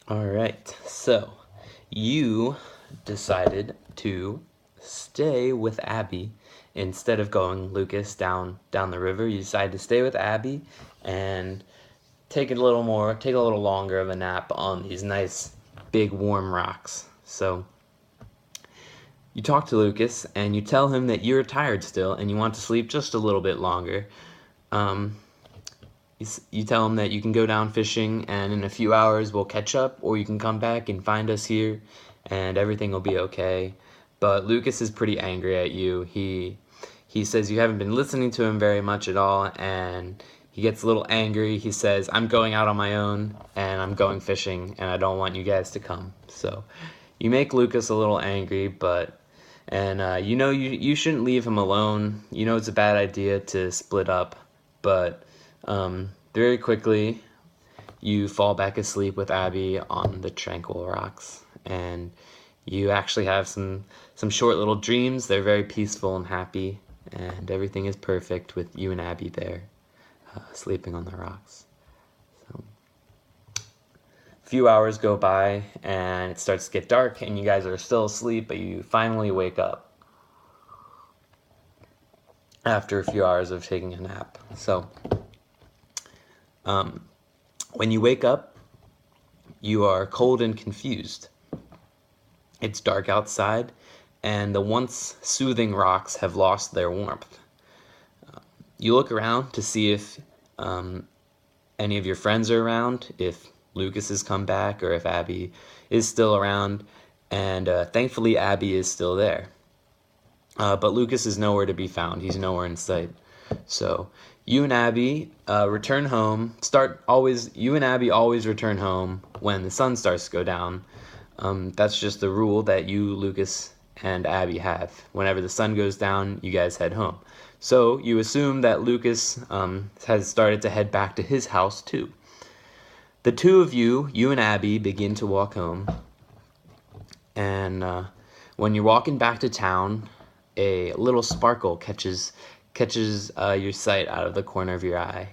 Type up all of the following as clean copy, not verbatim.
All right, so you decided to stay with Abby instead of going Lucas down the river. You decided to stay with Abby and take a little longer of a nap on these nice big warm rocks. So you talk to Lucas and you tell him that you're tired still and you want to sleep just a little bit longer. Um, you tell him that you can go down fishing and in a few hours we'll catch up, or you can come back and find us here and everything will be okay. But Lucas is pretty angry at you. He says you haven't been listening to him very much at all, and he gets a little angry. He says, I'm going out on my own and I'm going fishing and I don't want you guys to come. So you make Lucas a little angry, but you know you shouldn't leave him alone. You know it's a bad idea to split up, but very quickly you fall back asleep with Abby on the tranquil rocks, and you actually have some short little dreams. They're very peaceful and happy, and everything is perfect with you and Abby there, sleeping on the rocks. So, a few hours go by, and it starts to get dark, and you guys are still asleep, but you finally wake up after a few hours of taking a nap. So, when you wake up, you are cold and confused. It's dark outside, and the once soothing rocks have lost their warmth. You look around to see if any of your friends are around, if Lucas has come back, or if Abby is still around, and thankfully Abby is still there. But Lucas is nowhere to be found. He's nowhere in sight. So you and Abby return home. You and Abby always return home when the sun starts to go down. That's just the rule that you, Lucas, and Abby have. Whenever the sun goes down, you guys head home. So you assume that Lucas has started to head back to his house too. The two of you and Abby, begin to walk home. And when you're walking back to town, a little sparkle catches your sight out of the corner of your eye,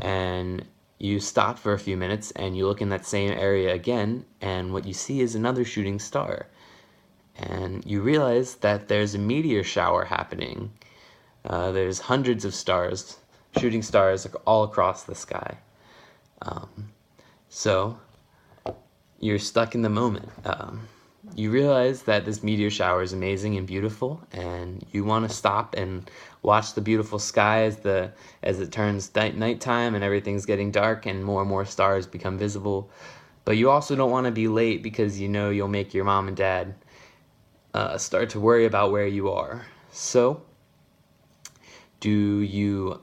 and you stop for a few minutes and you look in that same area again, and what you see is another shooting star, and you realize that there's a meteor shower happening. There's hundreds of stars, shooting stars all across the sky. So you're stuck in the moment. You realize that this meteor shower is amazing and beautiful, and you want to stop and watch the beautiful sky as it turns nighttime and everything's getting dark and more stars become visible. But you also don't want to be late because you know you'll make your mom and dad start to worry about where you are. So, do you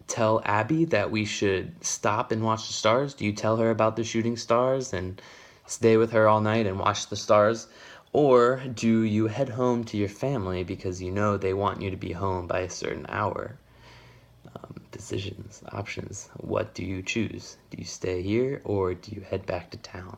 tell Abby that we should stop and watch the stars? Do you tell her about the shooting stars and stay with her all night and watch the stars? Or do you head home to your family because you know they want you to be home by a certain hour? Decisions, options. What do you choose? Do you stay here or do you head back to town?